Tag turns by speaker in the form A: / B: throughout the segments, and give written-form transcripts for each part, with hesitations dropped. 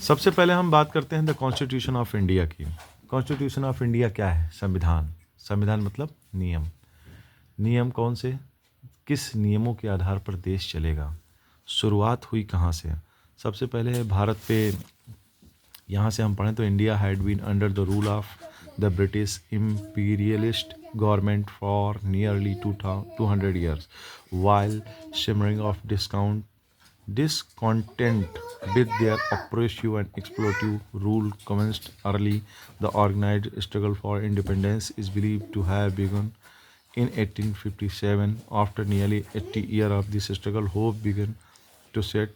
A: सबसे पहले हम बात करते हैं द कॉन्स्टिट्यूशन ऑफ इंडिया की। कॉन्स्टिट्यूशन ऑफ इंडिया क्या है? संविधान। संविधान मतलब नियम। नियम कौन से? किस नियमों के आधार पर देश चलेगा? शुरुआत हुई कहाँ से? सबसे पहले भारत पे यहाँ से हम पढ़ें तो India had been under the rule of the British imperialist government for nearly 200 years while shimmering of discontent with their oppressive and exploitative rule commenced early. The organized struggle for independence is believed to have begun in 1857. After nearly 80 years of this struggle, hope began to set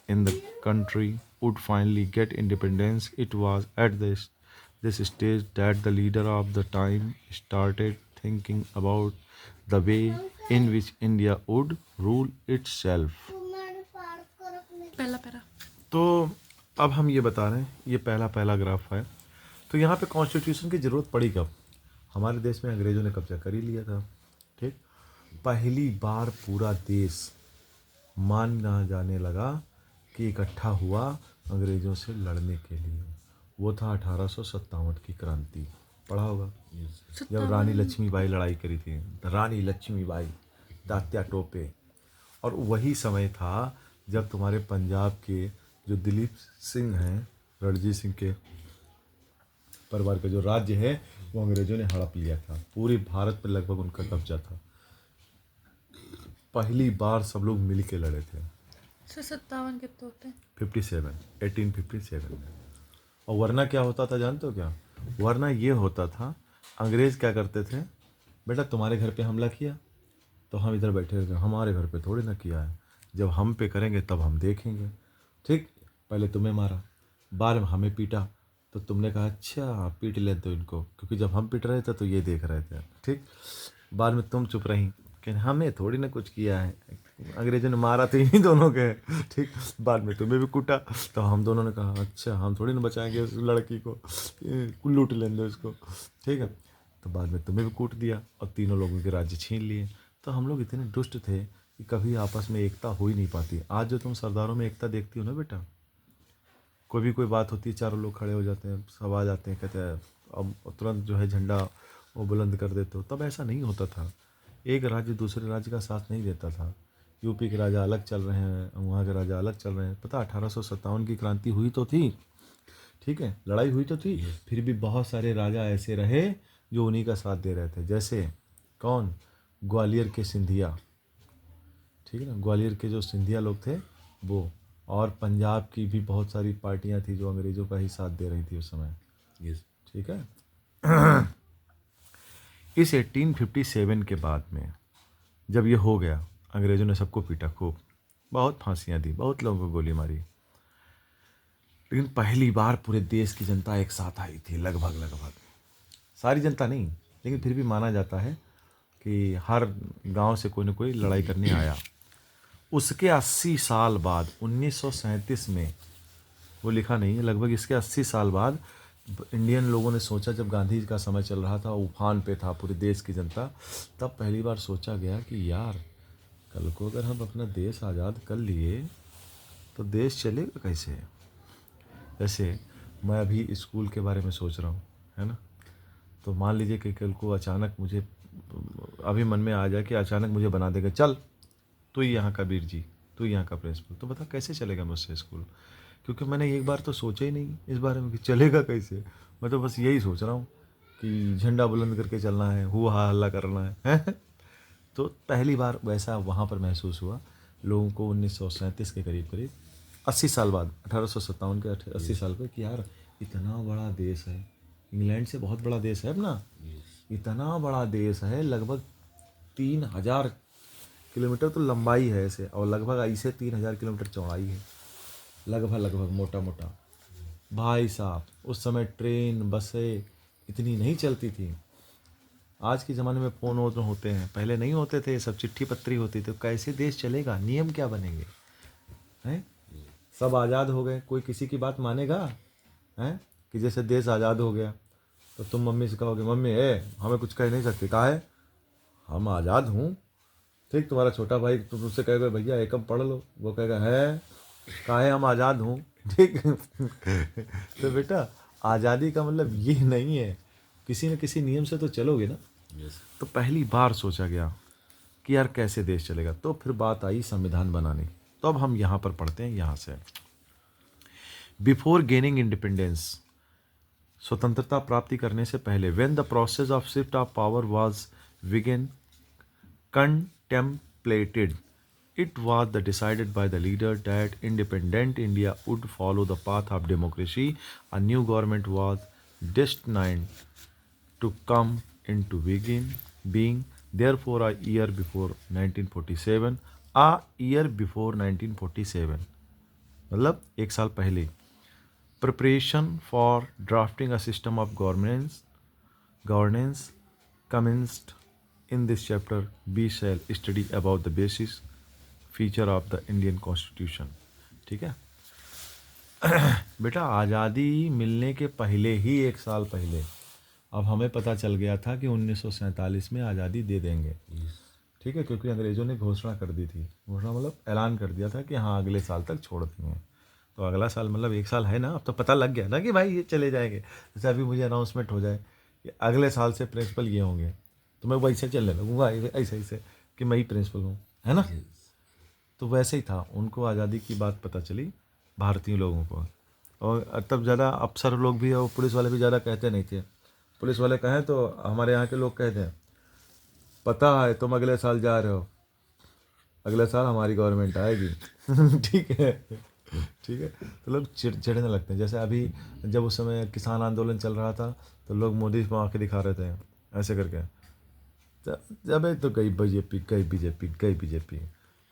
A: in the country would finally get independence. It was at this stage that the leader of the time started thinking about the way in which India would rule itself.
B: पहला para.
A: तो अब हम ये बता रहे हैं, ये पहला पहला ग्राफ है। तो यहाँ पे कॉन्स्टिट्यूशन की ज़रूरत पड़ी कब? हमारे देश में अंग्रेज़ों ने कब्जा कर ही लिया था। ठीक, पहली बार पूरा देश माना जाने लगा कि इकट्ठा हुआ अंग्रेज़ों से लड़ने के लिए। वो था 1857 की क्रांति, पढ़ा होगा जब रानी लक्ष्मीबाई लड़ाई करी थी। रानी लक्ष्मीबाई, तात्या टोपे। और वही समय था जब तुम्हारे पंजाब के जो दिलीप सिंह हैं, रणजीत सिंह के परिवार का जो राज्य है वो अंग्रेज़ों ने हड़प लिया था। पूरे भारत पर लगभग उनका कब्जा था। पहली बार सब लोग मिल के लड़े थे।
B: 57 कितने होते हैं?
A: 1857 में। और वरना क्या होता था जानते हो क्या? वरना ये होता था, अंग्रेज़ क्या करते थे, बेटा तुम्हारे घर पे हमला किया तो हम इधर बैठे रहते, हमारे घर पे थोड़ी ना किया है, जब हम पे करेंगे तब हम देखेंगे। ठीक, पहले तुम्हें मारा, बाद में हमें पीटा, तो तुमने कहा अच्छा पीट ले तो इनको, क्योंकि जब हम पीट रहे थे तो ये देख रहे थे। ठीक, बाद में तुम चुप रही कि हमें थोड़ी ना कुछ किया है, अंग्रेज़ों ने मारा तो इन्हीं दोनों के। ठीक, बाद में तुम्हें भी कूटा तो हम दोनों ने कहा अच्छा हम थोड़ी ना बचाएंगे उस लड़की को, लूट लें दो इसको। ठीक है, तो बाद में तुम्हें भी कूट दिया और तीनों लोगों के राज्य छीन लिए। तो हम लोग इतने दुष्ट थे कि कभी आपस में एकता हो ही नहीं पाती। आज जो तुम सरदारों में एकता देखती हो ना बेटा, कोई बात होती है चारों लोग खड़े हो जाते हैं, सब आ जाते हैं, कहते हैं अब तुरंत जो है झंडा वो बुलंद कर देते हो। तब ऐसा नहीं होता था, एक राज्य दूसरे राज्य का साथ नहीं देता था। यूपी के राजा अलग चल रहे हैं, वहाँ के राजा अलग चल रहे हैं। पता 1857 की क्रांति हुई तो थी, ठीक है, लड़ाई हुई तो थी, फिर भी बहुत सारे राजा ऐसे रहे जो उन्हीं का साथ दे रहे थे। जैसे कौन? ग्वालियर के सिंधिया, ठीक है ना, ग्वालियर के जो सिंधिया लोग थे वो। और पंजाब की भी बहुत सारी पार्टियां थी जो अंग्रेज़ों का ही साथ दे रही थी उस समय। ठीक है। इस 1857 के बाद में जब ये हो गया, अंग्रेज़ों ने सबको पीटा खूब, बहुत फांसियाँ दी, बहुत लोगों को गोली मारी, लेकिन पहली बार पूरे देश की जनता एक साथ आई थी। लगभग सारी जनता नहीं, लेकिन फिर भी माना जाता है कि हर गांव से कोई ना कोई लड़ाई करने आया। उसके 80 साल बाद 1937 में, वो लिखा नहीं है, लगभग इसके 80 साल बाद इंडियन लोगों ने सोचा, जब गांधी जी का समय चल रहा था, उफान पे था पूरे देश की जनता, तब पहली बार सोचा गया कि यार कल को अगर हम अपना देश आज़ाद कर लिए तो देश चलेगा कैसे। जैसे मैं अभी स्कूल के बारे में सोच रहा हूँ, है ना, तो मान लीजिए कि कल को अचानक मुझे अभी मन में आ जाए कि अचानक मुझे बना देगा, चल तू ही यहाँ का वीर जी, तू ही यहाँ का प्रिंसिपल, तो बता कैसे चलेगा मुझसे स्कूल? क्योंकि मैंने एक बार तो सोचा ही नहीं इस बारे में कि चलेगा कैसे। मैं तो बस यही सोच रहा हूँ कि झंडा बुलंद करके चलना है, हुआ हल्ला करना है। तो पहली बार वैसा वहाँ पर महसूस हुआ लोगों को 1937 के करीब 80 साल बाद, 1857 के 80 साल पर, कि यार इतना बड़ा देश है, इंग्लैंड से बहुत बड़ा देश है अपना, इतना बड़ा देश है, लगभग 3000 किलोमीटर तो लंबाई है ऐसे, और लगभग ऐसे 3000 किलोमीटर चौड़ाई है, लगभग मोटा भाई साहब। उस समय ट्रेन बसें इतनी नहीं चलती थी। आज के ज़माने में फ़ोन वोन होते हैं, पहले नहीं होते थे, सब चिट्ठी पत्री होती थी। तो कैसे देश चलेगा? नियम क्या बनेंगे? हैं, सब आज़ाद हो गए, कोई किसी की बात मानेगा? हैं कि जैसे देश आज़ाद हो गया तो तुम मम्मी से कहोगे मम्मी हमें कुछ कह नहीं सकती, कहा है हम आज़ाद हूँ। ठीक, तुम्हारा छोटा भाई तुम उससे कहेगा भैया एकम पढ़ लो, वो कहेगा है कहा है हम आज़ाद हूँ। ठीक। तो बेटा आज़ादी का मतलब ये नहीं है, किसी न किसी नियम से तो चलोगे ना। तो पहली बार सोचा गया कि यार कैसे देश चलेगा, तो फिर बात आई संविधान बनाने की। तो अब हम यहाँ पर पढ़ते हैं, यहाँ से बिफोर गेनिंग इंडिपेंडेंस, स्वतंत्रता प्राप्ति करने से पहले, when the process of shift of power was begin contemplated, it was decided by the leader that independent India would follow the path of democracy. A new government was destined to come into being. Therefore, a year before 1947, a year before 1947, मतलब एक साल पहले, preparation for drafting a system of governance commenced. In this chapter, we shall study about the basis feature of the Indian Constitution. ठीक है। बेटा आज़ादी मिलने के पहले ही, एक साल पहले, अब हमें पता चल गया था कि 1947 में आज़ादी दे देंगे। ठीक है, क्योंकि अंग्रेज़ों ने घोषणा कर दी थी। घोषणा मतलब ऐलान कर दिया था कि हाँ अगले साल तक छोड़ देंगे। तो अगला साल मतलब एक साल है ना, अब तो पता लग गया ना कि भाई ये चले जाएंगे। जैसे अभी मुझे अनाउंसमेंट हो जाए कि अगले साल से प्रिंसिपल ये होंगे, तो मैं वैसे चलने लगूंगा ऐसे ऐसे कि मैं ही प्रिंसिपल हूँ, है ना। तो वैसे ही था, उनको आज़ादी की बात पता चली भारतीय लोगों को। और तब ज़्यादा अफसर लोग भी और पुलिस वाले भी ज़्यादा कहते नहीं थे। पुलिस वाले कहें तो हमारे यहाँ के लोग कहते हैं, पता है तुम अगले साल जा रहे हो, अगले साल हमारी गवर्नमेंट आएगी। ठीक है, ठीक है। तो लोग चिढ़ने लगते हैं। जैसे अभी जब उस समय किसान आंदोलन चल रहा था, तो लोग मोदी को आँखें दिखा रहे थे ऐसे करके, जब तो गई बीजेपी, गई बीजेपी, गई बीजेपी।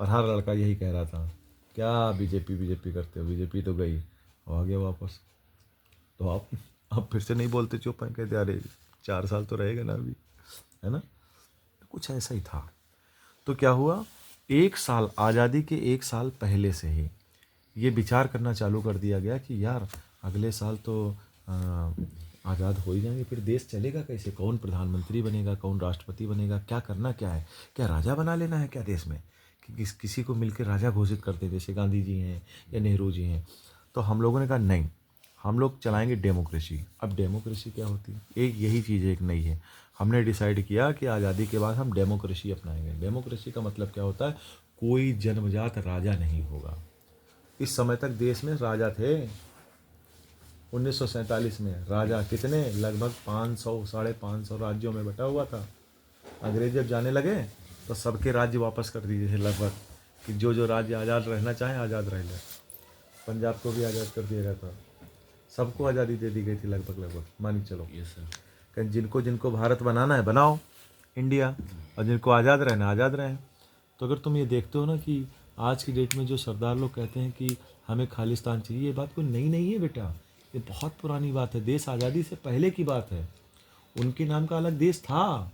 A: और हर लड़का यही कह रहा था, क्या बीजेपी बीजेपी करते हो, बीजेपी तो गई, और आ गया वापस। तो आप फिर से नहीं बोलते, चुप हैं, कहते अरे 4 साल तो रहेगा ना अभी, है ना। तो कुछ ऐसा ही था। तो क्या हुआ, एक साल, आज़ादी के एक साल पहले से ही ये विचार करना चालू कर दिया गया कि यार अगले साल तो आज़ाद हो ही जाएंगे, फिर देश चलेगा कैसे, कौन प्रधानमंत्री बनेगा, कौन राष्ट्रपति बनेगा, क्या करना क्या है, क्या राजा बना लेना है क्या देश में, कि किसी को मिलकर राजा घोषित करते, जैसे गांधी जी हैं या नेहरू जी हैं। तो हम लोगों ने कहा नहीं, हम लोग चलाएंगे डेमोक्रेसी। अब डेमोक्रेसी क्या होती है, एक यही चीज़ एक नई है। हमने डिसाइड किया कि आज़ादी के बाद हम डेमोक्रेसी अपनाएंगे। डेमोक्रेसी का मतलब क्या होता है, कोई जन्मजात राजा नहीं होगा। इस समय तक देश में राजा थे। 1947 में राजा कितने, लगभग 500, 550 राज्यों में बटा हुआ था। अंग्रेज जब जाने लगे तो सबके राज्य वापस कर दिए थे लगभग, कि जो जो राज्य आज़ाद रहना चाहें आज़ाद रह लें। पंजाब को भी आज़ाद कर दिया गया था, सबको आज़ादी दे दी गई थी लगभग, मानी चलो। कहीं जिनको जिनको भारत बनाना है बनाओ इंडिया, और जिनको आज़ाद रहना आज़ाद रहें। तो अगर तुम ये देखते हो ना कि आज की डेट में जो सरदार लोग कहते हैं कि हमें खालिस्तान चाहिए, ये बात कोई नई नहीं है बेटा, ये बहुत पुरानी बात है। देश आज़ादी से पहले की बात है। उनके नाम का अलग देश था,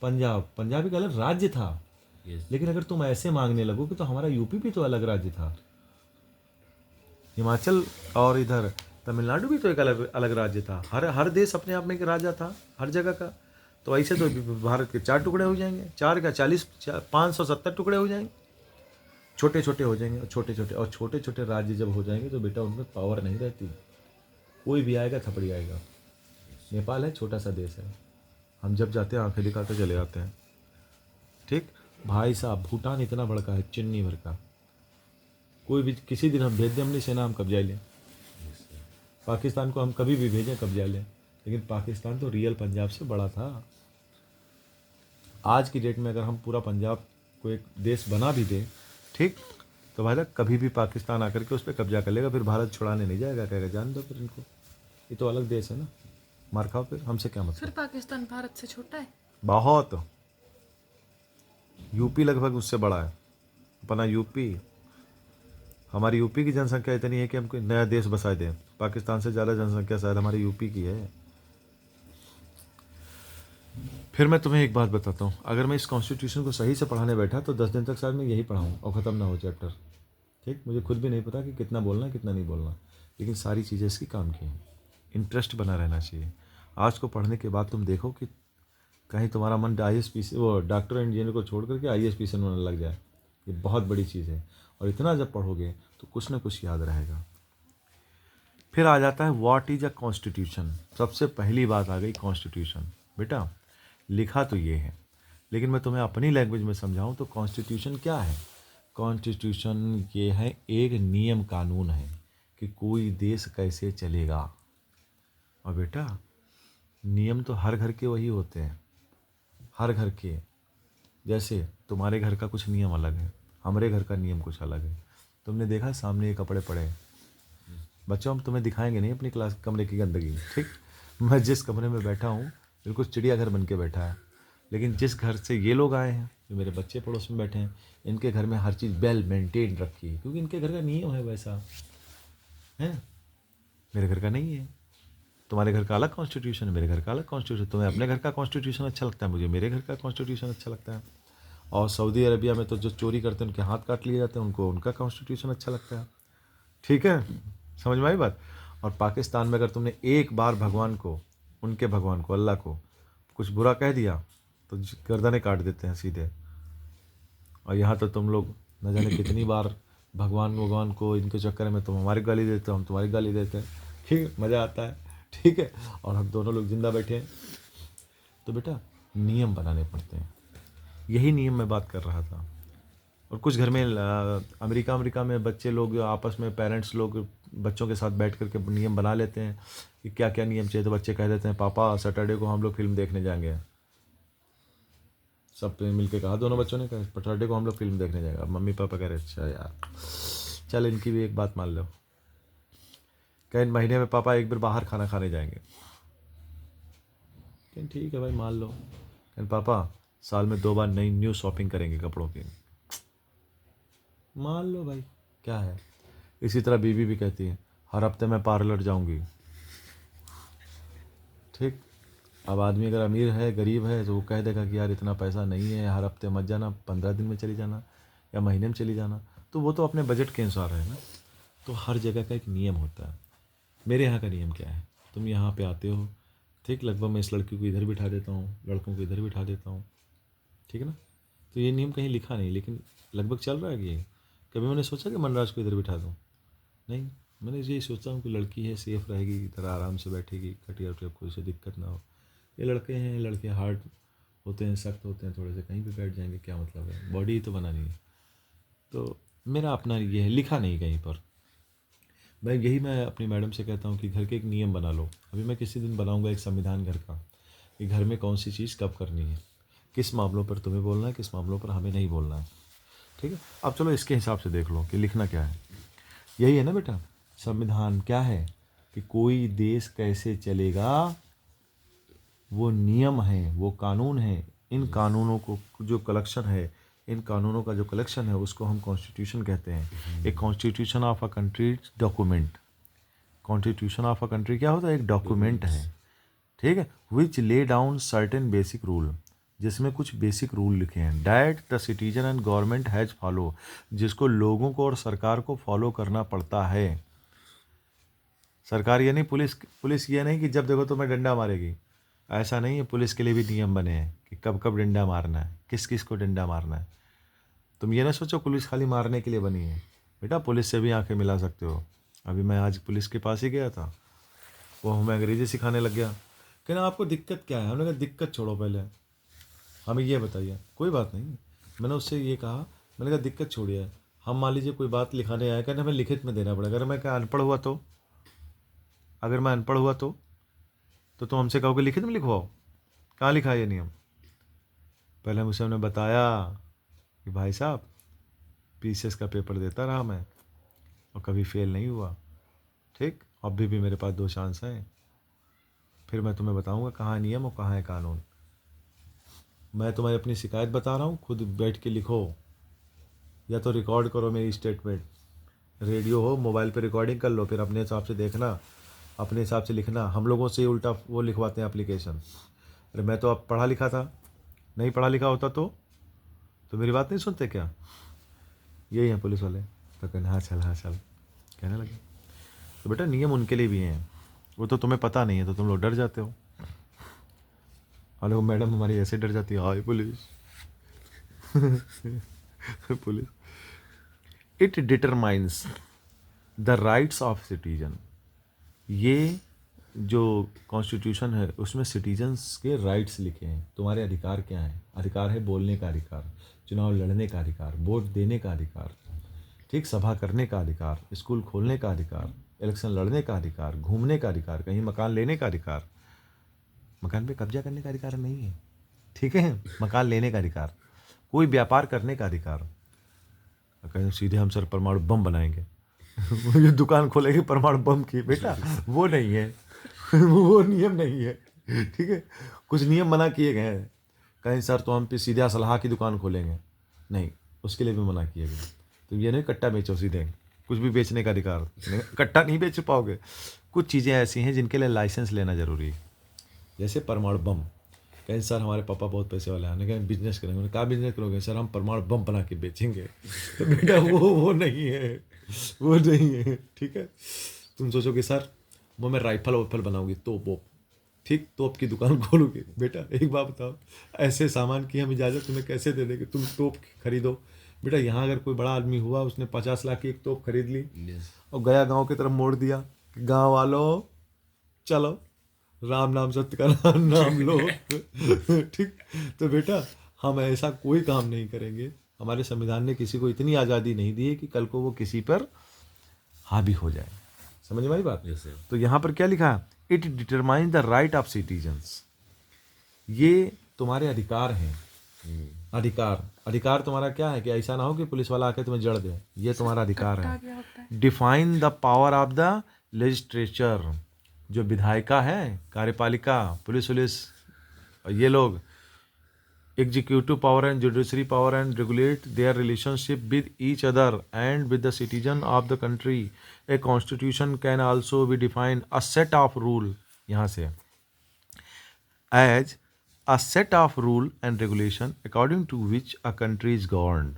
A: पंजाब एक अलग राज्य था। लेकिन अगर तुम ऐसे मांगने लगोगे तो हमारा यूपी भी तो अलग राज्य था, हिमाचल और इधर तमिलनाडु भी तो एक अलग अलग राज्य था। हर देश अपने आप में एक राजा था हर जगह का। तो ऐसे तो भारत के 4 टुकड़े हो जाएंगे, 4 का 40, 570 टुकड़े हो जाएंगे, छोटे छोटे हो जाएंगे, और छोटे छोटे राज्य जब हो जाएंगे तो बेटा उनमें पावर नहीं रहती, कोई भी आएगा थपड़ी आएगा। नेपाल है, छोटा सा देश है, हम जब जाते हैं आंखें दिखाते चले जाते हैं। ठीक भाई साहब, भूटान इतना बड़का है, चिन्नी भर का, कोई भी किसी दिन हम भेज दें अपनी सेना, हम कब्जा लें। पाकिस्तान को हम कभी भी भेजें कब्जा लें, लेकिन पाकिस्तान तो रियल पंजाब से बड़ा था। आज की डेट में अगर हम पूरा पंजाब को एक देश बना भी दें, ठीक, तो भाई कभी भी पाकिस्तान आकर के उस पर कब्जा कर लेगा, फिर भारत छुड़ाने नहीं जाएगा, कहेगा जान दो फिर इनको, ये तो अलग देश है ना, मार खाओ फिर, हमसे क्या मतलब।
B: फिर पाकिस्तान भारत से छोटा है?
A: बहुत, यूपी लगभग उससे बड़ा है अपना यूपी। हमारी यूपी की जनसंख्या इतनी है कि हमको नया देश बसा दें। पाकिस्तान से ज़्यादा जनसंख्या शायद हमारी यूपी की है। फिर मैं तुम्हें एक बात बताता हूँ, अगर मैं इस कॉन्स्टिट्यूशन को सही से पढ़ाने बैठा तो 10 दिन तक शायद मैं यही पढ़ाऊँ और ख़त्म ना हो चैप्टर। ठीक, मुझे खुद भी नहीं पता कि कितना बोलना है कितना नहीं बोलना, लेकिन सारी चीज़ें इसकी काम की हैं। इंटरेस्ट बना रहना चाहिए। आज को पढ़ने के बाद तुम देखो कि कहीं तुम्हारा मन IAS वो डॉक्टर इंजीनियर को छोड़ करके IAS बनने लग जाए। ये बहुत बड़ी चीज़ है, और इतना जब पढ़ोगे तो कुछ ना कुछ याद रहेगा। फिर आ जाता है व्हाट इज अ कॉन्स्टिट्यूशन। सबसे पहली बात आ गई कॉन्स्टिट्यूशन। बेटा लिखा तो ये है, लेकिन मैं तुम्हें अपनी लैंग्वेज में समझाऊं तो कॉन्स्टिट्यूशन क्या है। कॉन्स्टिट्यूशन ये है एक नियम कानून है कि कोई देश कैसे चलेगा। और बेटा नियम तो हर घर के वही होते हैं, हर घर के। जैसे तुम्हारे घर का कुछ नियम अलग है, हमारे घर का नियम कुछ अलग है। तुमने देखा सामने ये कपड़े पड़े हैं, बच्चों हम तुम्हें दिखाएंगे नहीं अपनी क्लास कमरे की गंदगी, ठीक। मैं जिस कमरे में बैठा हूँ बिल्कुल चिड़ियाघर बन के बैठा है, लेकिन जिस घर से ये लोग आए हैं, जो मेरे बच्चे पड़ोस में बैठे हैं, इनके घर में हर चीज़ वेल मेंटेन रखी है, क्योंकि इनके घर का नियम है वैसा है। मेरे घर का नहीं है। तुम्हारे घर का अलग कॉन्स्टिट्यूशन है, मेरे घर का अलग कॉन्स्टिट्यूशन। तुम्हें अपने घर का कॉन्स्टिट्यूशन अच्छा लगता है, मुझे मेरे घर का कॉन्स्टिट्यूशन अच्छा लगता है। और सऊदी अरबिया में तो जो चोरी करते हैं उनके हाथ काट लिए जाते हैं, उनको उनका कॉन्स्टिट्यूशन अच्छा लगता है, ठीक है। समझ में आई बात। और पाकिस्तान में अगर तुमने एक बार भगवान को, उनके भगवान को, अल्लाह को कुछ बुरा कह दिया तो गर्दनें काट देते हैं सीधे। और यहाँ तो तुम लोग न जाने कितनी बार भगवान भगवान को, इनके चक्कर में तुम हमारी गाली देते हो, हम तुम्हारी गाली देते हैं, ठीक है, मज़ा आता है, ठीक है। और हम दोनों लोग जिंदा बैठे हैं। तो बेटा नियम बनाने पड़ते हैं, यही नियम मैं बात कर रहा था। और कुछ घर में अमेरिका में बच्चे लोग आपस में, पेरेंट्स लोग बच्चों के साथ बैठ करके नियम बना लेते हैं कि क्या क्या नियम चाहिए। तो बच्चे कह देते हैं पापा सैटरडे को हम लोग फिल्म देखने जाएंगे। सब मिल के कहा, दोनों बच्चों ने कहा सैटरडे को हम लोग फिल्म देखने जाएंगे। अब मम्मी पापा कह रहे अच्छा यार चल इनकी भी एक बात मान लो। कहीं महीने में पापा एक बार बाहर खाना खाने जाएंगे। कहीं ठीक है भाई मान लो। कहीं पापा साल में 2 बार नई न्यू शॉपिंग करेंगे कपड़ों की। मान लो भाई क्या है। इसी तरह बीवी भी कहती है हर हफ्ते मैं पार्लर जाऊंगी, ठीक। अब आदमी अगर अमीर है गरीब है तो वो कह देगा कि यार इतना पैसा नहीं है, हर हफ्ते मत जाना, 15 दिन में चली जाना या महीने में चली जाना। तो वो तो अपने बजट के अनुसार है ना। तो हर जगह का एक नियम होता है। मेरे यहाँ का नियम क्या है, तुम यहाँ पे आते हो, ठीक, लगभग मैं इस लड़की को इधर बिठा देता हूँ, लड़कों को इधर बिठा देता हूँ, ठीक है ना। तो ये नियम कहीं लिखा नहीं, लेकिन लगभग चल रहा है कि ये। कभी मैंने सोचा कि मनराज को इधर बिठा दूँ, नहीं। मैंने यही सोचा हूँ कि लड़की है सेफ रहेगी, इधर आराम से बैठेगी, खटिया उटिया कोई से दिक्कत ना हो। ये लड़के हैं, लड़के हार्ड होते हैं, सख्त होते हैं, थोड़े से कहीं भी बैठ जाएंगे, क्या मतलब है, बॉडी ही तो बनानी है। तो मेरा अपना ये है, लिखा नहीं कहीं पर। मैं अपनी मैडम से कहता हूँ कि घर के एक नियम बना लो। अभी मैं किसी दिन बनाऊँगा एक संविधान घर का, कि घर में कौन सी चीज़ कब करनी है, किस मामलों पर तुम्हें बोलना है, किस मामलों पर हमें नहीं बोलना है, ठीक है। अब चलो इसके हिसाब से देख लो कि लिखना क्या है। यही है ना बेटा, संविधान क्या है कि कोई देश कैसे चलेगा, वो नियम है, वो कानून है। इन कानूनों को जो कलेक्शन है, इन कानूनों का जो कलेक्शन है उसको हम कॉन्स्टिट्यूशन कहते हैं। एक constitution of a country document. Constitution of a country क्या होता है, एक डॉक्यूमेंट है, ठीक है। विच lay down certain basic rule, जिसमें कुछ बेसिक रूल लिखे हैं। That the citizen and government has follow, जिसको लोगों को और सरकार को फॉलो करना पड़ता है। सरकार ये नहीं, पुलिस पुलिस ये नहीं कि जब देखो तुम्हें डंडा मारेगी, ऐसा नहीं है। पुलिस के लिए भी नियम बने हैं कि कब कब डंडा मारना है, किस किस को डंडा मारना है। तुम ये ना सोचो पुलिस खाली मारने के लिए बनी है, बेटा पुलिस से भी आंखें मिला सकते हो। अभी मैं आज पुलिस के पास ही गया था, वो हमें अंग्रेजी सिखाने लग गया। कहना आपको दिक्कत क्या है, हमने कहा दिक्कत छोड़ो पहले हमें ये बताइए। कोई बात नहीं, मैंने उससे ये कहा, मैंने कहा दिक्कत छोड़िए, हम मान लीजिए कोई बात लिखाने आए, कहना हमें लिखित में देना पड़ेगा। अगर मैं क्या अनपढ़ हुआ तो, अगर मैं अनपढ़ हुआ तो तुम हमसे कहोगे लिखित में लिखवाओ। कहाँ लिखा है ये नियम। पहले मुझे हमने बताया कि भाई साहब पीसीएस का पेपर देता रहा मैं और कभी फेल नहीं हुआ, ठीक। अभी भी मेरे पास 2 चांस हैं। फिर मैं तुम्हें बताऊंगा कहाँ है नियम और कहाँ है कानून। मैं तुम्हें अपनी शिकायत बता रहा हूँ, खुद बैठ के लिखो या तो रिकॉर्ड करो मेरी स्टेटमेंट। रेडियो हो, मोबाइल पे रिकॉर्डिंग कर लो, फिर अपने हिसाब से देखना, अपने हिसाब से लिखना। हम लोगों से उल्टा वो लिखवाते हैं एप्लीकेशन। अरे मैं तो अब पढ़ा लिखा था, नहीं पढ़ा लिखा होता तो मेरी बात नहीं सुनते क्या। यही है पुलिस वाले, तो कहना हाँ चल कहने लगे। तो बेटा नियम उनके लिए भी हैं, वो तो तुम्हें पता नहीं है तो तुम लोग डर जाते हो। अरे वो मैडम हमारी ऐसे डर जाती है, हाय police police. It determines the rights of citizen. ये जो कॉन्स्टिट्यूशन है उसमें सिटीजन्स के राइट्स लिखे हैं। तुम्हारे अधिकार क्या हैं? अधिकार है बोलने का अधिकार, चुनाव लड़ने का अधिकार, वोट देने का अधिकार, ठीक, सभा करने का अधिकार, स्कूल खोलने का अधिकार, इलेक्शन लड़ने का अधिकार, घूमने का अधिकार, कहीं मकान लेने का अधिकार, मकान पे कब्जा करने का अधिकार नहीं है, ठीक है, मकान लेने का अधिकार, कोई व्यापार करने का अधिकार। कहीं सीधे हम सर परमाणु बम बनाएंगे ये दुकान खोलेंगे परमाणु बम की, बेटा वो नहीं है वो नियम नहीं है, ठीक है। कुछ नियम बना किए गए हैं, कहीं सर तो हम पे सीधा सलाह की दुकान खोलेंगे, नहीं, उसके लिए भी मना किए गए। तो ये नहीं कट्टा बेचो सीधे, कुछ भी बेचने का अधिकार नहीं, कट्टा नहीं बेच पाओगे। कुछ चीज़ें ऐसी हैं जिनके लिए लाइसेंस लेना ज़रूरी है, जैसे परमाणु बम। कहीं सर हमारे पापा बहुत पैसे वाले हैं, कहीं बिजनेस करेंगे, उन्होंने कहा बिजनेस करोगे? सर हम परमाणु बम बना के बेचेंगे तो बेटा वो नहीं है, वो नहीं है, ठीक है। तुम सोचोगे सर वो मैं राइफल वाइफल बनाऊंगी, तोप वोप, ठीक, तोप की दुकान खोलूंगी। बेटा एक बात बताओ, ऐसे सामान की हम इजाज़त तुम्हें कैसे दे देंगे? तुम तोप खरीदो। बेटा यहाँ अगर कोई बड़ा आदमी हुआ, उसने 50 लाख की एक तोप खरीद ली और गया गांव की तरफ मोड़ दिया कि गांव वालों चलो राम नाम सत्य का नाम लो ठीक। तो बेटा हम ऐसा कोई काम नहीं करेंगे। हमारे संविधान ने किसी को इतनी आज़ादी नहीं दी है कि कल को वो किसी पर हावी हो जाए। समझ में आई बात? तो यहाँ पर क्या लिखा है? It determine the right of citizens. ये तुम्हारे अधिकार हैं। अधिकार तुम्हारा क्या है कि ऐसा ना हो कि पुलिस वाला आके तुम्हें जड़ दे, ये तुम्हारा अधिकार
B: कट्टा
A: है।
B: क्या होता है?
A: Define the power of the legislature. जो विधायिका है, कार्यपालिका, पुलिस ये लोग executive power and judiciary power and regulate their relationship with each other and with the citizen of the country. A constitution can also be define a set of rule, यहाँ से as a set of rule and regulation according to which a country is governed।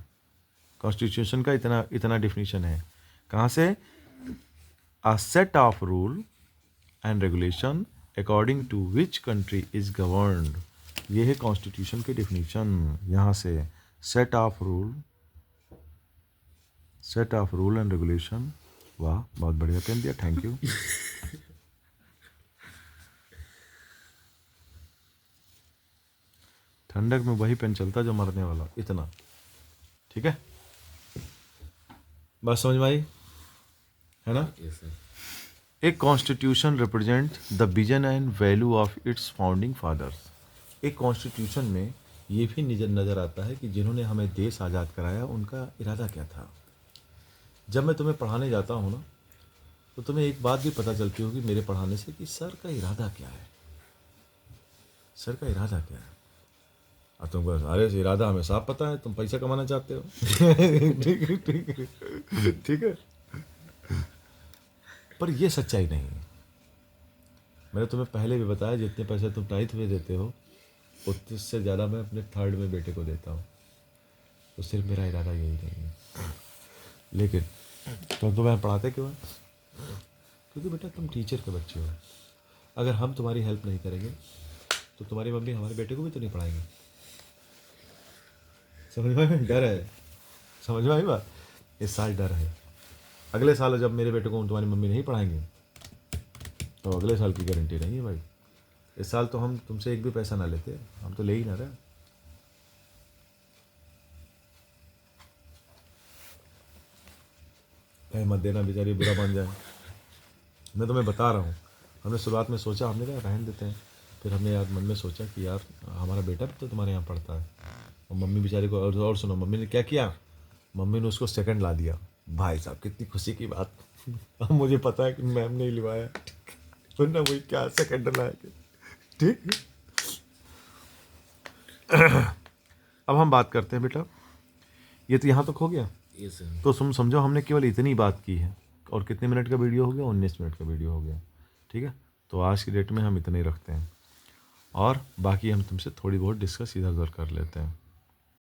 A: Constitution का इतना definition है। कहाँ से? a set of rule and regulation according to which country is governed। ये है constitution की डिफिनीशन। यहाँ से set of rule and regulation। वाह, बहुत बढ़िया पेन दिया, थैंक यू। ठंडक में वही पेन चलता जो मरने वाला, इतना, ठीक है। बात समझ में आई है ना? एक constitution represent the vision and value of its founding fathers. एक कॉन्स्टिट्यूशन में ये भी नज़र आता है कि जिन्होंने हमें देश आज़ाद कराया उनका इरादा क्या था। जब मैं तुम्हें पढ़ाने जाता हूँ ना, तो तुम्हें एक बात भी पता चलती होगी मेरे पढ़ाने से कि सर का इरादा क्या है, सर का इरादा क्या है। और तुमको अरे इरादा हमें साफ पता है, तुम पैसा कमाना चाहते हो ठीक है। पर ये सच्चाई नहीं है। मैंने तुम्हें पहले भी बताया, जितने पैसे तुम 9th में देते हो उतने से ज़्यादा मैं अपने 3rd में बेटे को देता हूँ। तो सिर्फ मेरा इरादा यही नहीं है। लेकिन तुम तुम्हें पढ़ाते क्यों है? क्योंकि बेटा तुम टीचर के बच्चे हो। अगर हम तुम्हारी हेल्प नहीं करेंगे तो तुम्हारी मम्मी हमारे बेटे को भी तो नहीं पढ़ाएंगे। समझ में? डर है, समझ में आई बात? इस साल डर है। अगले साल जब मेरे बेटे को तुम्हारी मम्मी नहीं पढ़ाएंगे तो अगले साल की गारंटी नहीं है भाई। इस साल तो हम तुमसे एक भी पैसा ना लेते, हम तो ले ही ना रहे। कहीं मत देना, बेचारी बुरा मान जाए। मैं तुम्हें बता रहा हूँ, हमने शुरुआत में सोचा, हमने कहा रहने देते हैं। फिर हमने यार मन में सोचा कि यार हमारा बेटा भी तो तुम्हारे यहाँ पढ़ता है। और मम्मी बेचारी को, और सुनो मम्मी ने क्या किया, मम्मी ने उसको 2nd ला दिया। भाई साहब कितनी खुशी की बात। अब मुझे पता है कि मैम ने लिवाया, वरना वही क्या 2nd लाएंगे, ठीक। अब हम बात करते हैं बेटा, ये तो यहाँ तक हो गया। तो तुम समझो हमने केवल इतनी बात की है। और कितने मिनट का वीडियो हो गया? 19 मिनट का वीडियो हो गया, ठीक है। तो आज की डेट में हम इतने ही रखते हैं और बाकी हम तुमसे थोड़ी बहुत डिस्कस इधर उधर कर लेते हैं।